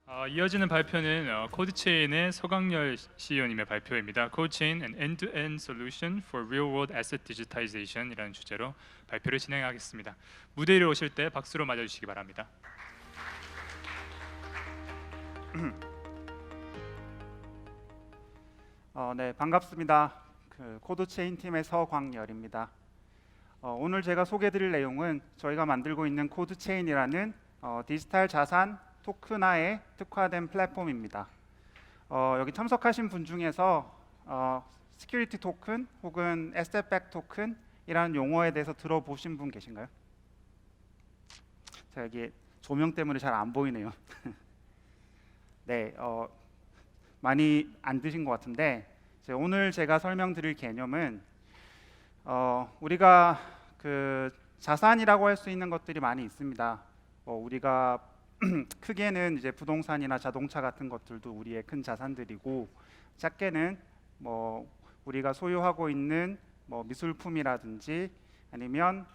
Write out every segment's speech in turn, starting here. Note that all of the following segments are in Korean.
이어지는 발표는 코드체인의 서강렬 CEO님의 발표입니다. 코드체인 an end-to-end solution for real-world asset digitization 이라는 주제로 발표를 진행하겠습니다. 무대 위로 오실 때 박수로 맞아주시기 바랍니다. 네, 반갑습니다. 코드체인 팀의 서광열입니다. 오늘 제가 소개드릴 내용은 저희가 만들고 있는 코드체인이라는 디지털 자산 토큰화에 특화된 플랫폼입니다. 여기 참석하신 분 중에서 시큐리티 토큰 혹은 에셋백 토큰이라는 용어에 대해서 들어보신 분 계신가요? 자, 여기 조명 때문에 잘 안 보이네요. 네, 많이 안 드신 것 같은데 오늘 제가 설명드릴 개념은 우리가 자산이라고 할 수 있는 것들이 많이 있습니다. 우리가 크게는 이제 부동산이나 자동차 같은 것들도 우리의 큰 자산들이고, 작게는 우리가 소유하고 있는 미술품이라든지 아니면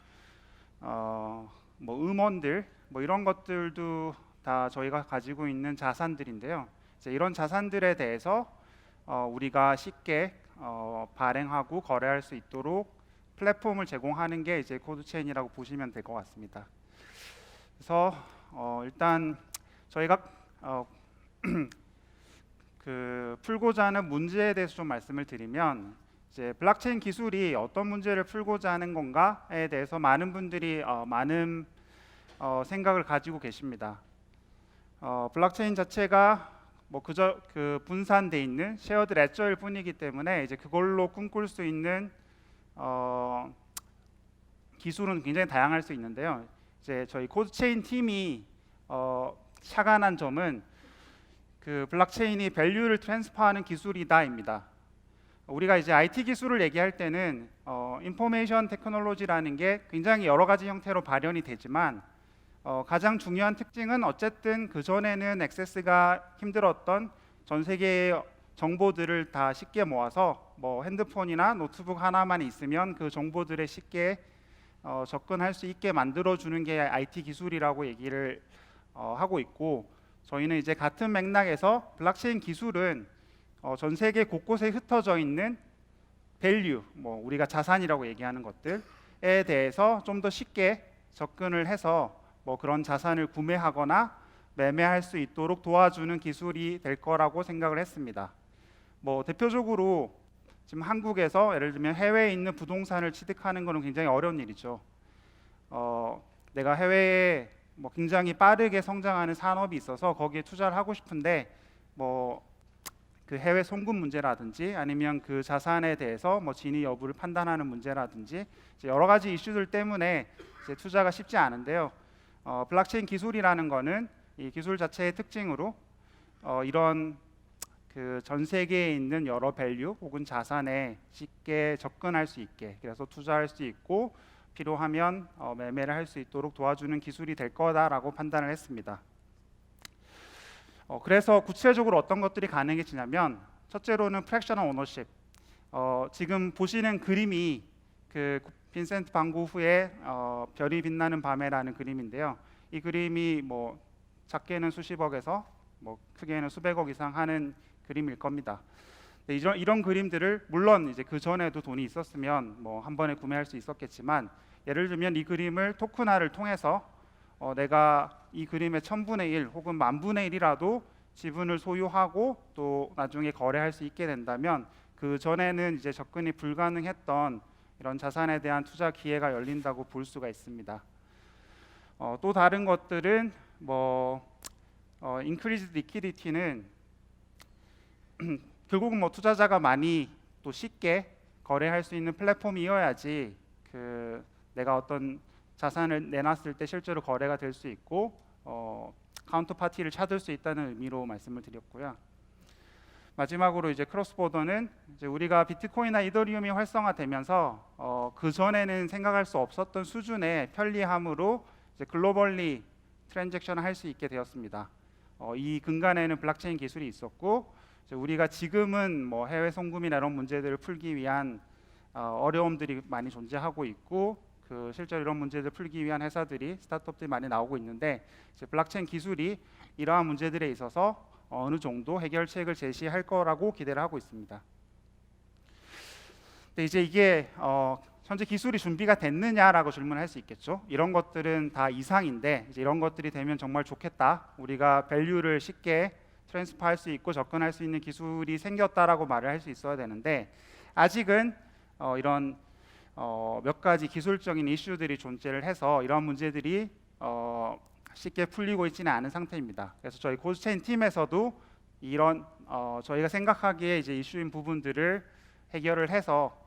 음원들 이런 것들도 다 저희가 가지고 있는 자산들인데요. 이제 이런 자산들에 대해서 우리가 쉽게 발행하고 거래할 수 있도록 플랫폼을 제공하는 게 이제 코드체인이라고 보시면 될 것 같습니다. 그래서 일단 저희가 풀고자 하는 문제에 대해서 좀 말씀을 드리면, 이제 블록체인 기술이 어떤 문제를 풀고자 하는 건가에 대해서 많은 분들이 많은 생각을 가지고 계십니다. 블록체인 자체가 그저 분산돼 있는 쉐어드 레저일 뿐이기 때문에 이제 그걸로 꿈꿀 수 있는 기술은 굉장히 다양할 수 있는데요. 이제 저희 코드체인 팀이 착안한 점은 블록체인이 밸류를 트랜스퍼하는 기술이다입니다. 우리가 이제 IT 기술을 얘기할 때는 인포메이션 테크놀로지라는 게 굉장히 여러 가지 형태로 발현이 되지만 가장 중요한 특징은 어쨌든 그 전에는 액세스가 힘들었던 전 세계의 정보들을 다 쉽게 모아서 핸드폰이나 노트북 하나만 있으면 그 정보들에 쉽게 접근할 수 있게 만들어주는 게 IT 기술이라고 얘기를 하고 있고, 저희는 이제 같은 맥락에서 블록체인 기술은 전 세계 곳곳에 흩어져 있는 밸류, 우리가 자산이라고 얘기하는 것들에 대해서 좀 더 쉽게 접근을 해서 그런 자산을 구매하거나 매매할 수 있도록 도와주는 기술이 될 거라고 생각을 했습니다. 대표적으로 지금 한국에서 예를 들면 해외에 있는 부동산을 취득하는 것은 굉장히 어려운 일이죠. 내가 해외에 굉장히 빠르게 성장하는 산업이 있어서 거기에 투자를 하고 싶은데 그 해외 송금 문제라든지 아니면 그 자산에 대해서 진위 여부를 판단하는 문제라든지 여러 가지 이슈들 때문에 이제 투자가 쉽지 않은데요. 블록체인 기술이라는 거는 이 기술 자체의 특징으로 이런 전 세계에 있는 여러 밸류 혹은 자산에 쉽게 접근할 수 있게, 그래서 투자할 수 있고 필요하면 매매를 할 수 있도록 도와주는 기술이 될 거다라고 판단을 했습니다. 그래서 구체적으로 어떤 것들이 가능해지냐면, 첫째로는 프랙셔널 오너십. 지금 보시는 그림이 빈센트 반 고흐의 별이 빛나는 밤에라는 그림인데요. 이 그림이 작게는 수십억에서 크게는 수백억 이상 하는 그림일 겁니다. 이런 그림들을 물론 이제 그 전에도 돈이 있었으면 한 번에 구매할 수 있었겠지만, 예를 들면 이 그림을 토큰화를 통해서 내가 이 그림의 1000분의 1 혹은 10,000분의 1이라도 지분을 소유하고 또 나중에 거래할 수 있게 된다면, 그 전에는 이제 접근이 불가능했던 이런 자산에 대한 투자 기회가 열린다고 볼 수가 있습니다. 또 다른 것들은 increased liquidity는 결국은 투자자가 많이 또 쉽게 거래할 수 있는 플랫폼이어야지 내가 어떤 자산을 내놨을 때 실제로 거래가 될 수 있고 카운터파티를 찾을 수 있다는 의미로 말씀을 드렸고요. 마지막으로 이제 크로스보더는 이제 우리가 비트코인이나 이더리움이 활성화되면서 그 전에는 생각할 수 없었던 수준의 편리함으로 이제 글로벌리 트랜잭션을 할 수 있게 되었습니다. 이 근간에는 블록체인 기술이 있었고, 이제 우리가 지금은 해외 송금이나 이런 문제들을 풀기 위한 어려움들이 많이 존재하고 있고, 실제로 이런 문제들 풀기 위한 회사들이 스타트업들이 많이 나오고 있는데 이제 블록체인 기술이 이러한 문제들에 있어서 어느 정도 해결책을 제시할 거라고 기대를 하고 있습니다. 근데 이제 이게 현재 기술이 준비가 됐느냐라고 질문할 수 있겠죠. 이런 것들은 다 이상인데 이제 이런 것들이 되면 정말 좋겠다. 우리가 밸류를 쉽게 트랜스퍼할 수 있고 접근할 수 있는 기술이 생겼다라고 말을 할 수 있어야 되는데 아직은 이런 몇 가지 기술적인 이슈들이 존재를 해서 이런 문제들이 쉽게 풀리고 있지는 않은 상태입니다. 그래서 저희 코드체인 팀에서도 이런 저희가 생각하기에 이제 이슈인 부분들을 해결을 해서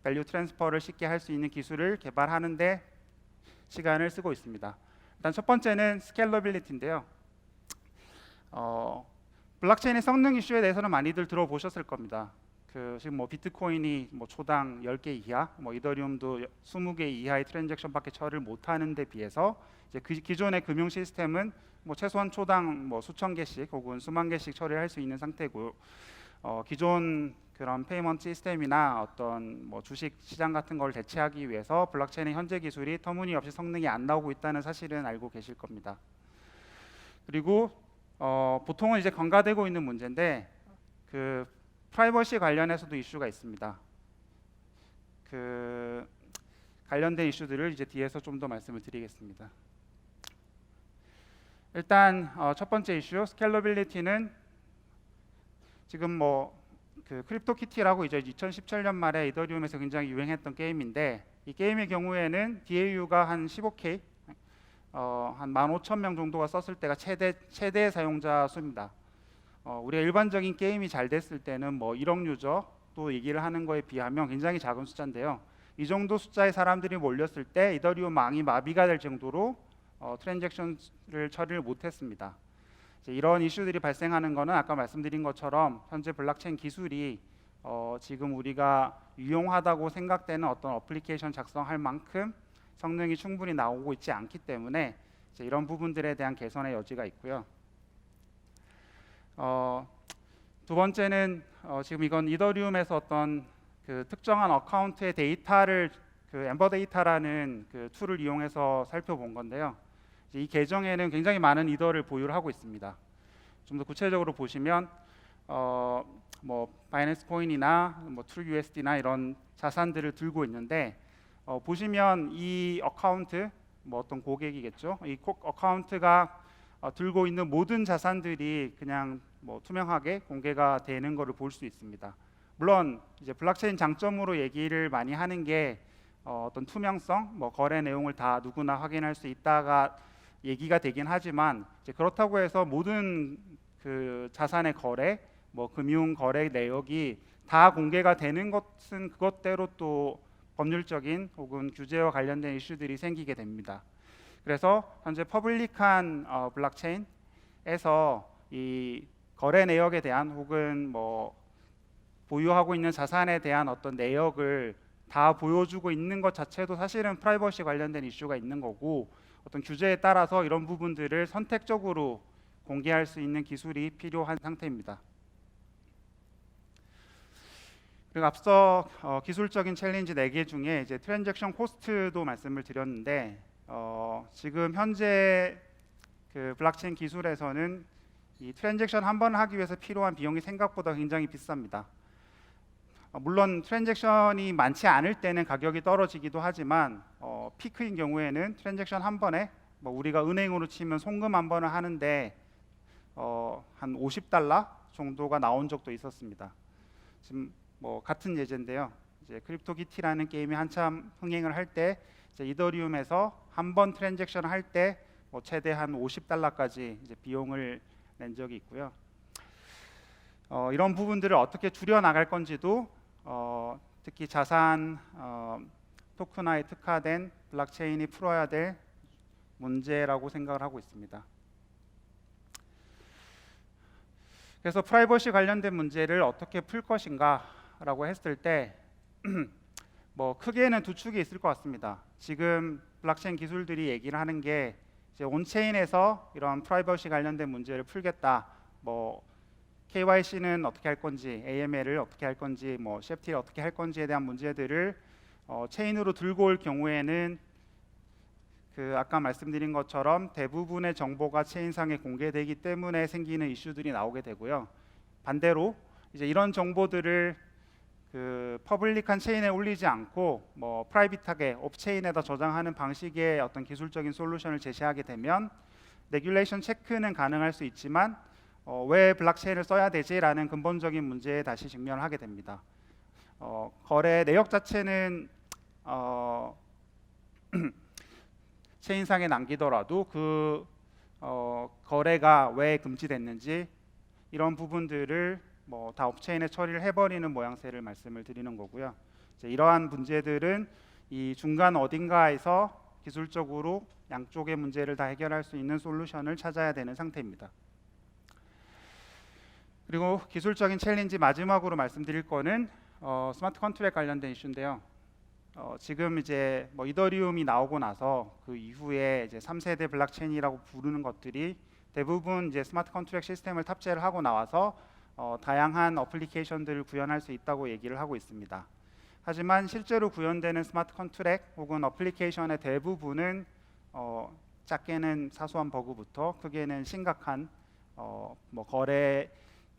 밸류 트랜스퍼를 쉽게 할 수 있는 기술을 개발하는데 시간을 쓰고 있습니다. 일단 첫 번째는 스케일러빌리티인데요. 블록체인의 성능 이슈에 대해서는 많이들 들어보셨을 겁니다. 지금 뭐 비트코인이 뭐 초당 10개 이하, 뭐 이더리움도 20개 이하의 트랜잭션밖에 처리를 못하는 데 비해서 이제 기존의 금융 시스템은 뭐 최소한 초당 뭐 수천 개씩 혹은 수만 개씩 처리할 수 있는 상태고 기존 그런 페이먼트 시스템이나 어떤 뭐 주식 시장 같은 걸 대체하기 위해서 블록체인의 현재 기술이 터무니없이 성능이 안 나오고 있다는 사실은 알고 계실 겁니다. 그리고 보통은 이제 간과되고 있는 문제인데 프라이버시 관련해서도 이슈가 있습니다. 관련된 이슈들을 이제 뒤에서 좀 더 말씀을 드리겠습니다. 일단 첫 번째 이슈 스케일러빌리티는 지금 뭐 크립토키티라고 이제 2017년 말에 이더리움에서 굉장히 유행했던 게임인데 이 게임의 경우에는 DAU가 한 15K 한 15,000명 정도가 썼을 때가 최대 사용자 수입니다. 우리가 일반적인 게임이 잘 됐을 때는 뭐 1억 유저 또 얘기를 하는 거에 비하면 굉장히 작은 숫자인데요. 이 정도 숫자의 사람들이 몰렸을 때 이더리움 망이 마비가 될 정도로 트랜잭션을 처리를 못했습니다. 이런 이슈들이 발생하는 것은 아까 말씀드린 것처럼 현재 블록체인 기술이 지금 우리가 유용하다고 생각되는 어떤 어플리케이션 작성할 만큼 성능이 충분히 나오고 있지 않기 때문에 이런 부분들에 대한 개선의 여지가 있고요. 두 번째는 지금 이건 이더리움에서 어떤 특정한 어카운트의 데이터를 엠버 데이터라는 툴을 이용해서 살펴본 건데요. 이 계정에는 굉장히 많은 이더를 보유를 하고 있습니다. 좀 더 구체적으로 보시면 뭐 바이낸스 코인이나 뭐 트루 USD나 이런 자산들을 들고 있는데 보시면 이 어카운트 뭐 어떤 고객이겠죠. 이 어카운트가 들고 있는 모든 자산들이 그냥 뭐 투명하게 공개가 되는 것을 볼 수 있습니다. 물론 이제 블록체인 장점으로 얘기를 많이 하는 게 어떤 투명성, 뭐 거래 내용을 다 누구나 확인할 수 있다가 얘기가 되긴 하지만 이제 그렇다고 해서 모든 자산의 거래, 뭐 금융 거래 내역이 다 공개가 되는 것은 그것대로 또 법률적인 혹은 규제와 관련된 이슈들이 생기게 됩니다. 그래서 현재 퍼블릭한 블록체인에서 이 거래 내역에 대한 혹은 뭐 보유하고 있는 자산에 대한 어떤 내역을 다 보여주고 있는 것 자체도 사실은 프라이버시 관련된 이슈가 있는 거고 어떤 규제에 따라서 이런 부분들을 선택적으로 공개할 수 있는 기술이 필요한 상태입니다. 그리고 앞서 기술적인 챌린지 4개 중에 이제 트랜잭션 코스트도 말씀을 드렸는데 지금 현재 블록체인 기술에서는 이 트랜잭션 한 번 하기 위해서 필요한 비용이 생각보다 굉장히 비쌉니다. 물론 트랜잭션이 많지 않을 때는 가격이 떨어지기도 하지만 피크인 경우에는 트랜잭션 한 번에 뭐 우리가 은행으로 치면 송금 한 번을 하는데 한 $50 정도가 나온 적도 있었습니다. 지금 뭐 같은 예제인데요. 이제 크립토키티라는 게임이 한참 흥행을 할 때 이더리움에서 한 번 트랜잭션 할 때 뭐 최대 한 $50까지 이제 비용을 낸 적이 있고요. 이런 부분들을 어떻게 줄여 나갈 건지도 특히 자산 토큰화에 특화된 블록체인이 풀어야 될 문제라고 생각을 하고 있습니다. 그래서 프라이버시 관련된 문제를 어떻게 풀 것인가라고 했을 때 뭐 크게는 두 축이 있을 것 같습니다. 지금 블록체인 기술들이 얘기를 하는 게 이제 온체인에서 이런 프라이버시 관련된 문제를 풀겠다. 뭐 KYC는 어떻게 할 건지, AML을 어떻게 할 건지, 뭐 CFT를 어떻게 할 건지에 대한 문제들을 체인으로 들고 올 경우에는 그 아까 말씀드린 것처럼 대부분의 정보가 체인상에 공개되기 때문에 생기는 이슈들이 나오게 되고요. 반대로 이제 이런 정보들을 그 퍼블릭한 체인에 올리지 않고 뭐 프라이빗하게 옵체인에다 저장하는 방식의 어떤 기술적인 솔루션을 제시하게 되면 레귤레이션 체크는 가능할 수 있지만 왜 블록체인을 써야 되지라는 근본적인 문제에 다시 직면을 하게 됩니다. 거래 내역 자체는 체인상에 남기더라도 그 거래가 왜 금지됐는지 이런 부분들을 뭐 다 업체인에 처리를 해버리는 모양새를 말씀을 드리는 거고요. 이제 이러한 문제들은 이 중간 어딘가에서 기술적으로 양쪽의 문제를 다 해결할 수 있는 솔루션을 찾아야 되는 상태입니다. 그리고 기술적인 챌린지 마지막으로 말씀드릴 거는 스마트 컨트랙 관련된 이슈인데요. 지금 이제 뭐 이더리움이 나오고 나서 그 이후에 이제 3세대 블록체인이라고 부르는 것들이 대부분 이제 스마트 컨트랙 시스템을 탑재를 하고 나와서 다양한 어플리케이션들을 구현할 수 있다고 얘기를 하고 있습니다. 하지만 실제로 구현되는 스마트 컨트랙 혹은 어플리케이션의 대부분은 작게는 사소한 버그부터 크게는 심각한 뭐 거래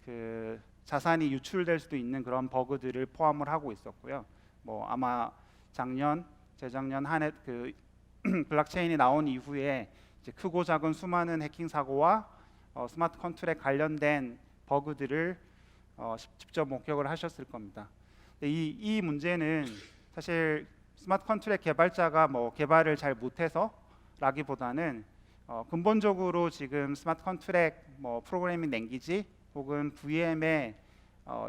그 자산이 유출될 수도 있는 그런 버그들을 포함을 하고 있었고요. 뭐 아마 작년, 재작년 한 해 그 블록체인이 나온 이후에 이제 크고 작은 수많은 해킹 사고와 스마트 컨트랙 관련된 버그들을 직접 목격을 하셨을 겁니다. 이 문제는 사실 스마트 컨트랙 개발자가 뭐 개발을 잘 못해서라기보다는 근본적으로 지금 스마트 컨트랙 뭐 프로그래밍 랭귀지 혹은 VM에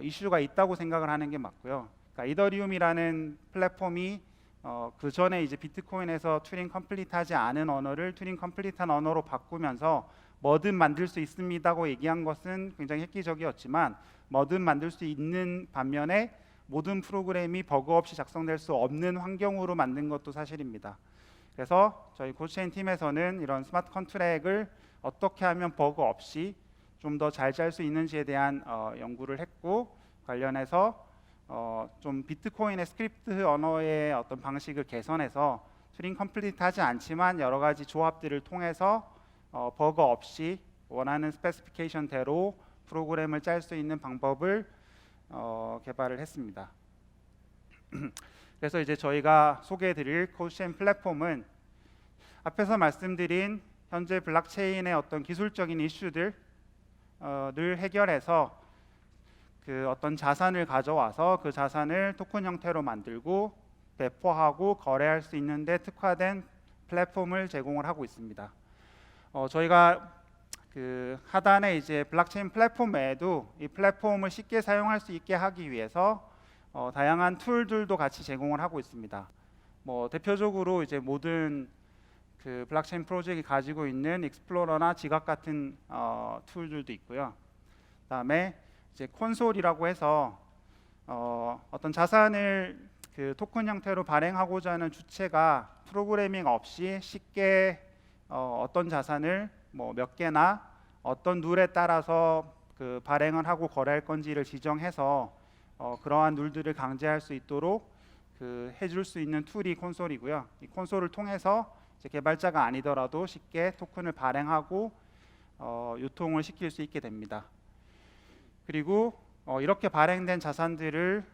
이슈가 있다고 생각을 하는 게 맞고요. 그러니까 이더리움이라는 플랫폼이 그 전에 이제 비트코인에서 튜링 컴플리트하지 않은 언어를 튜링 컴플리트한 언어로 바꾸면서 뭐든 만들 수 있습니다고 얘기한 것은 굉장히 획기적이었지만 뭐든 만들 수 있는 반면에 모든 프로그램이 버그 없이 작성될 수 없는 환경으로 만든 것도 사실입니다. 그래서 저희 코드체인 팀에서는 이런 스마트 컨트랙을 어떻게 하면 버그 없이 좀 더 잘 짤 수 있는지에 대한 연구를 했고 관련해서 좀 비트코인의 스크립트 언어의 어떤 방식을 개선해서 튜링 컴플리트하지 않지만 여러 가지 조합들을 통해서 버그 없이 원하는 스페시피케이션대로 프로그램을 짤 수 있는 방법을 개발을 했습니다. 그래서 이제 저희가 소개해드릴 코드체인 플랫폼은 앞에서 말씀드린 현재 블록체인의 어떤 기술적인 이슈들을 해결해서 그 어떤 자산을 가져와서 그 자산을 토큰 형태로 만들고 배포하고 거래할 수 있는데 특화된 플랫폼을 제공을 하고 있습니다. 저희가 그 하단에 이제 블록체인 플랫폼 외에도 이 플랫폼을 쉽게 사용할 수 있게 하기 위해서 다양한 툴들도 같이 제공을 하고 있습니다. 뭐 대표적으로 이제 모든 그 블록체인 프로젝트가 가지고 있는 익스플로러나 지각 같은 툴들도 있고요. 그다음에 이제 콘솔이라고 해서 어떤 자산을 그 토큰 형태로 발행하고자 하는 주체가 프로그래밍 없이 쉽게 어떤 자산을 뭐 몇 개나 어떤 룰에 따라서 그 발행을 하고 거래할 건지를 지정해서 그러한 룰들을 강제할 수 있도록 그 해줄 수 있는 툴이 콘솔이고요. 이 콘솔을 통해서 이제 개발자가 아니더라도 쉽게 토큰을 발행하고 유통을 시킬 수 있게 됩니다. 그리고 이렇게 발행된 자산들을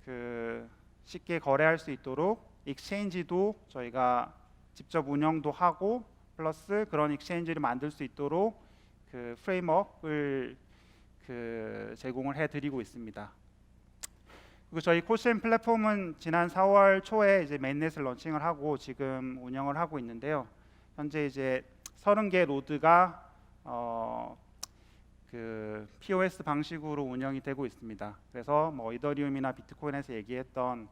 그 쉽게 거래할 수 있도록 익스체인지도 저희가 직접 운영도 하고 플러스 그런 익스체인지를 만들 수 있도록 그 프레임워크를 그 제공을 해드리고 있습니다. 그리고 저희 코드체인 플랫폼은 지난 4월 초에 이제 메인넷을 런칭을 하고 지금 운영을 하고 있는데요. 현재 이제 30개 노드가 그 POS 방식으로 운영이 되고 있습니다. 그래서 뭐 이더리움이나 비트코인에서 얘기했던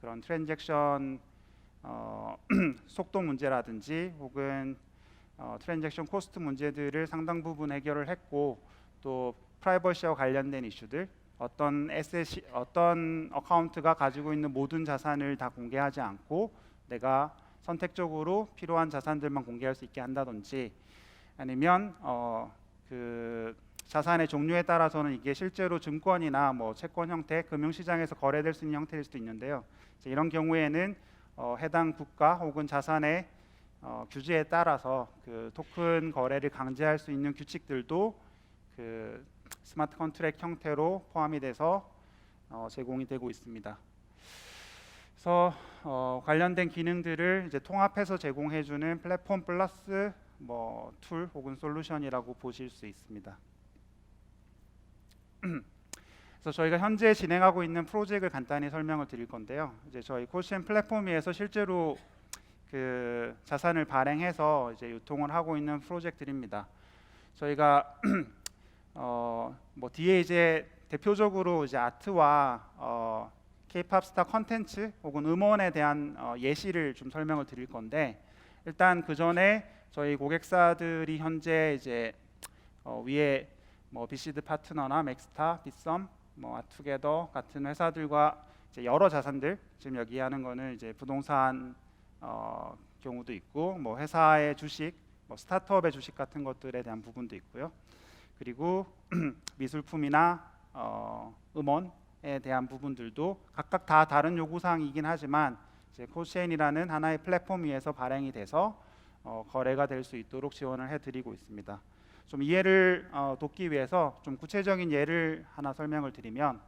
그런 트랜잭션 속도 문제라든지 혹은 트랜잭션 코스트 문제들을 상당 부분 해결을 했고 또 프라이버시와 관련된 이슈들 어떤 어카운트가 가지고 있는 모든 자산을 다 공개하지 않고 내가 선택적으로 필요한 자산들만 공개할 수 있게 한다든지 아니면 그 자산의 종류에 따라서는 이게 실제로 증권이나 뭐 채권 형태, 금융시장에서 거래될 수 있는 형태일 수도 있는데요. 이런 경우에는 해당 국가 혹은 자산의 규제에 따라서 그 토큰 거래를 강제할 수 있는 규칙들도 그 스마트 컨트랙 형태로 포함이 돼서 제공이 되고 있습니다. 그래서 관련된 기능들을 이제 통합해서 제공해주는 플랫폼 플러스 뭐 툴 혹은 솔루션이라고 보실 수 있습니다. 그래서 저희가 현재 진행하고 있는 프로젝트를 간단히 설명을 드릴 건데요. 이제 저희 코드체인 플랫폼 위에서 실제로 그 자산을 발행해서 이제 유통을 하고 있는 프로젝트입니다. 저희가 뭐 뒤에 이제 대표적으로 이제 아트와 K-팝 스타 컨텐츠 혹은 음원에 대한 예시를 좀 설명을 드릴 건데, 일단 그 전에 저희 고객사들이 현재 이제 위에 뭐 비시드 파트너나 맥스타, 빗썸, 뭐 아투게더 같은 회사들과 이제 여러 자산들, 지금 여기 하는 거는 이제 부동산 경우도 있고, 뭐 회사의 주식, 뭐 스타트업의 주식 같은 것들에 대한 부분도 있고요. 그리고 미술품이나 음원에 대한 부분들도 각각 다 다른 요구사항이긴 하지만 이제 코드체인이라는 하나의 플랫폼 위에서 발행이 돼서 거래가 될 수 있도록 지원을 해드리고 있습니다. 좀 이해를 돕기 위해서 좀 구체적인 예를 하나 설명을 드리면,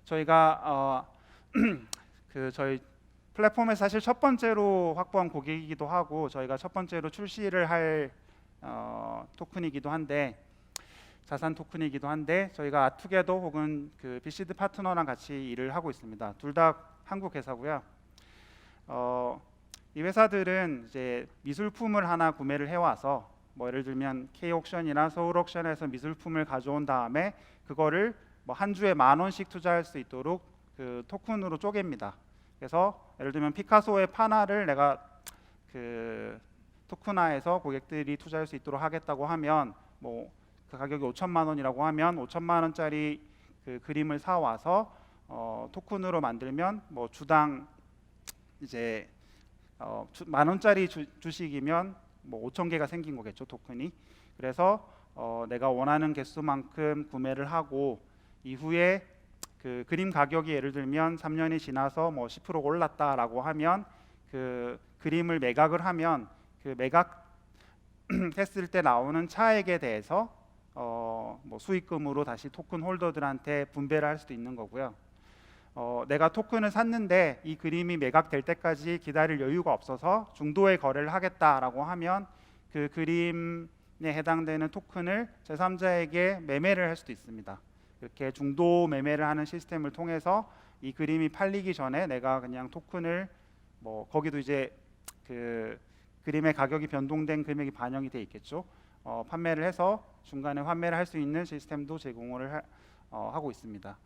저희가 그 저희 플랫폼에서 사실 첫 번째로 확보한 고객이기도 하고 저희가 첫 번째로 출시를 할 토큰이기도 한데, 자산 토큰이기도 한데, 저희가 아투게더 혹은 그 비시드 파트너랑 같이 일을 하고 있습니다. 둘 다 한국 회사고요. 이 회사들은 이제 미술품을 하나 구매를 해와서 뭐 예를 들면 K 옥션이나 서울 옥션에서 미술품을 가져온 다음에 그거를 뭐 한 주에 10,000원씩 투자할 수 있도록 그 토큰으로 쪼갭니다. 그래서 예를 들면 피카소의 판화를 내가 그 토큰화해서 고객들이 투자할 수 있도록 하겠다고 하면 뭐 그 가격이 5천만 원이라고 하면 5천만 원짜리 그 그림을 사 와서 토큰으로 만들면 뭐 주당 이제 10,000원짜리 주식이면 뭐 5,000개가 생긴 거겠죠, 토큰이. 그래서 내가 원하는 개수만큼 구매를 하고 이후에 그 그림 가격이 예를 들면 3년이 지나서 뭐 10% 올랐다라고 하면 그 그림을 매각을 하면 그 매각했을 때 나오는 차액에 대해서 뭐 수익금으로 다시 토큰 홀더들한테 분배를 할 수도 있는 거고요. 내가 토큰을 샀는데 이 그림이 매각될 때까지 기다릴 여유가 없어서 중도에 거래를 하겠다라고 하면 그 그림에 해당되는 토큰을 제3자에게 매매를 할 수도 있습니다. 이렇게 중도 매매를 하는 시스템을 통해서 이 그림이 팔리기 전에 내가 그냥 토큰을 뭐 거기도 이제 그 그림의 가격이 변동된 금액이 반영이 돼 있겠죠. 판매를 해서 중간에 환매를 할 수 있는 시스템도 제공을 하고 있습니다.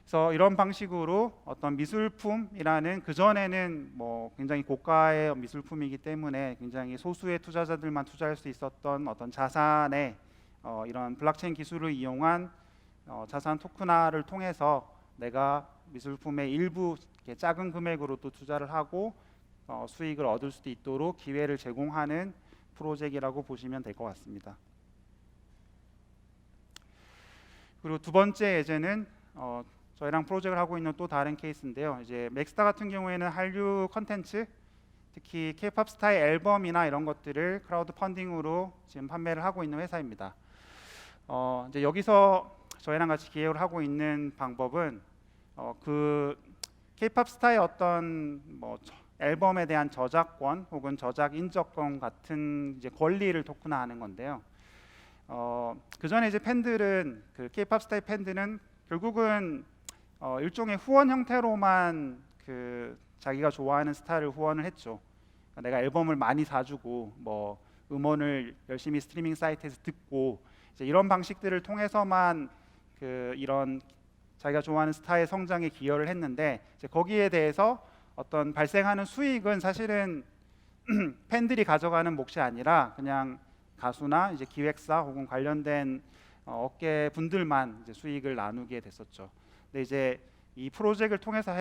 그래서 이런 방식으로 어떤 미술품이라는, 그 전에는 뭐 굉장히 고가의 미술품이기 때문에 굉장히 소수의 투자자들만 투자할 수 있었던 어떤 자산에 이런 블록체인 기술을 이용한 자산 토큰화를 통해서 내가 미술품의 일부 작은 금액으로 또 투자를 하고 수익을 얻을 수도 있도록 기회를 제공하는 프로젝트라고 보시면 될 것 같습니다. 그리고 두 번째 예제는 저희랑 프로젝트를 하고 있는 또 다른 케이스인데요. 이제 맥스타 같은 경우에는 한류 컨텐츠, 특히 K-팝 스타의 앨범이나 이런 것들을 크라우드 펀딩으로 지금 판매를 하고 있는 회사입니다. 이제 여기서 저희랑 같이 기획을 하고 있는 방법은 그 K-팝 스타의 어떤 뭐 앨범에 대한 저작권 혹은 저작 인적권 같은 이제 권리를 토큰화하는 건데요. 그 전에 이제 팬들은 그 K-팝 스타의 팬들은 결국은 일종의 후원 형태로만 그 자기가 좋아하는 스타를 후원을 했죠. 그러니까 내가 앨범을 많이 사주고 뭐 음원을 열심히 스트리밍 사이트에서 듣고 이제 이런 방식들을 통해서만 그 이런 자기가 좋아하는 스타의 성장에 기여를 했는데, 이제 거기에 대해서 어떤 발생하는 수익은 사실은 팬들이 가져가는 몫이 아니라 그냥 가수나 이제 기획사 혹은 관련된 업계 분들만 이제 수익을 나누게 됐었죠. 근데 이제 이 프로젝트를 통해서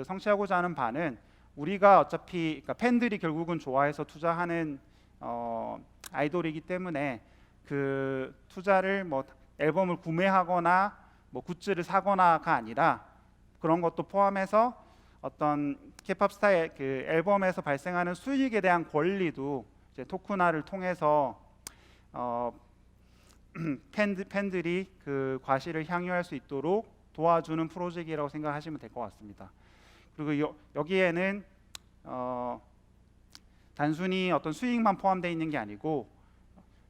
성취하고자 하는 바는, 우리가 어차피 그러니까 팬들이 결국은 좋아해서 투자하는 아이돌이기 때문에 그 투자를 뭐 앨범을 구매하거나 뭐 굿즈를 사거나가 아니라 그런 것도 포함해서 어떤 K-pop 스타의 그 앨범에서 발생하는 수익에 대한 권리도 이제 토큰화를 통해서 팬들이 그 과실을 향유할 수 있도록 도와주는 프로젝트라고 생각하시면 될 것 같습니다. 그리고 여기에는 단순히 어떤 수익만 포함되어 있는 게 아니고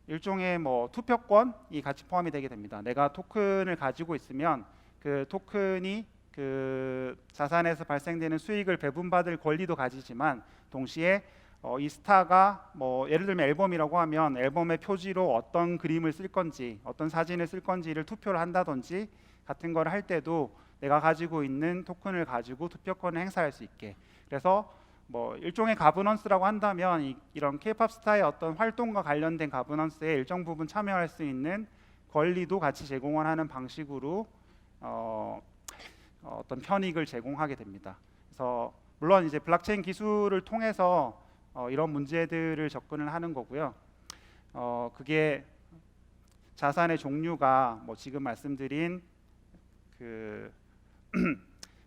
일종의 뭐 투표권이 같이 포함이 되게 됩니다. 내가 토큰을 가지고 있으면 그 토큰이 그 자산에서 발생되는 수익을 배분받을 권리도 가지지만 동시에 이 스타가 뭐 예를 들면 앨범이라고 하면 앨범의 표지로 어떤 그림을 쓸 건지 어떤 사진을 쓸 건지를 투표를 한다든지 같은 걸 할 때도 내가 가지고 있는 토큰을 가지고 투표권을 행사할 수 있게, 그래서 뭐 일종의 가버넌스라고 한다면 이런 K-pop 스타의 어떤 활동과 관련된 가버넌스에 일정 부분 참여할 수 있는 권리도 같이 제공을 하는 방식으로 어떤 편익을 제공하게 됩니다. 그래서 물론 이제 블록체인 기술을 통해서 이런 문제들을 접근을 하는 거고요. 그게 자산의 종류가 뭐 지금 말씀드린 그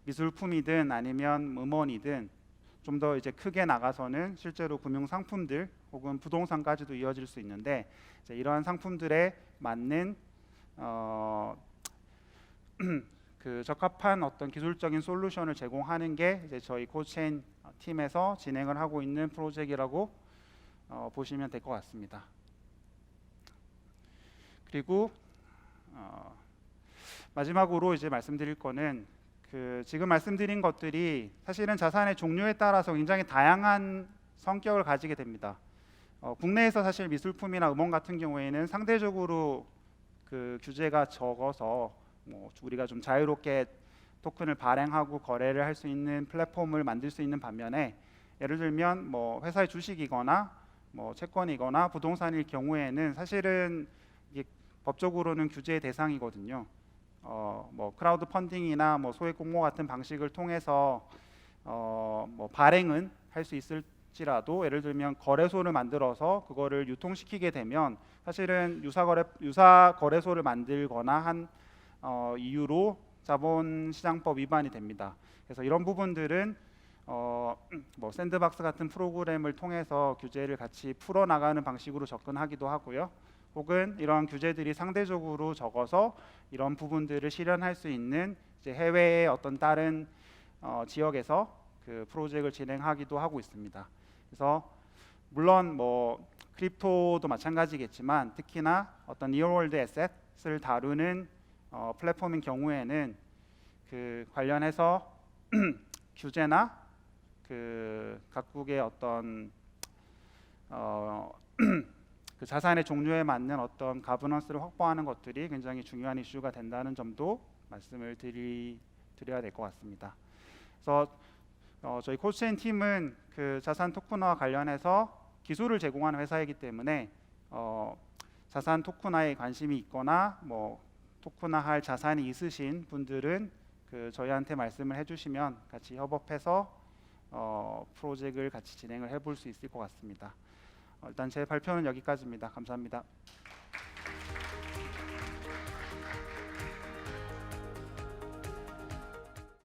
미술품이든 아니면 음원이든 좀 더 이제 크게 나가서는 실제로 금융 상품들 혹은 부동산까지도 이어질 수 있는데, 이제 이러한 상품들에 맞는 그 적합한 어떤 기술적인 솔루션을 제공하는 게 이제 저희 코드체인 팀에서 진행을 하고 있는 프로젝트라고 보시면 될 것 같습니다. 그리고 마지막으로 이제 말씀드릴 거는 그 지금 말씀드린 것들이 사실은 자산의 종류에 따라서 굉장히 다양한 성격을 가지게 됩니다. 국내에서 사실 미술품이나 음원 같은 경우에는 상대적으로 그 규제가 적어서 뭐 우리가 좀 자유롭게 토큰을 발행하고 거래를 할 수 있는 플랫폼을 만들 수 있는 반면에, 예를 들면 뭐 회사의 주식이거나 뭐 채권이거나 부동산일 경우에는 사실은 이게 법적으로는 규제의 대상이거든요. 뭐 크라우드 펀딩이나 뭐 소액 공모 같은 방식을 통해서 뭐 발행은 할 수 있을지라도, 예를 들면 거래소를 만들어서 그거를 유통시키게 되면 사실은 유사 거래소를 만들거나 한 이유로 자본시장법 위반이 됩니다. 그래서 이런 부분들은 뭐 샌드박스 같은 프로그램을 통해서 규제를 같이 풀어 나가는 방식으로 접근하기도 하고요. 혹은 이러한 규제들이 상대적으로 적어서 이런 부분들을 실현할 수 있는 이제 해외의 어떤 다른 지역에서 그 프로젝트를 진행하기도 하고 있습니다. 그래서 물론 뭐 크립토도 마찬가지겠지만 특히나 어떤 리얼월드 에셋을 다루는 플랫폼인 경우에는 그 관련해서 규제나 그 각국의 어떤 그 자산의 종류에 맞는 어떤 가버넌스를 확보하는 것들이 굉장히 중요한 이슈가 된다는 점도 말씀을 드려야 될 것 같습니다. 그래서 저희 코드체인 팀은 그 자산 토큰화와 관련해서 기술을 제공하는 회사이기 때문에 자산 토큰화에 관심이 있거나 뭐 토큰화할 자산이 있으신 분들은 그 저희한테 말씀을 해주시면 같이 협업해서 프로젝트를 같이 진행을 해볼 수 있을 것 같습니다. 일단 제 발표는 여기까지입니다. 감사합니다.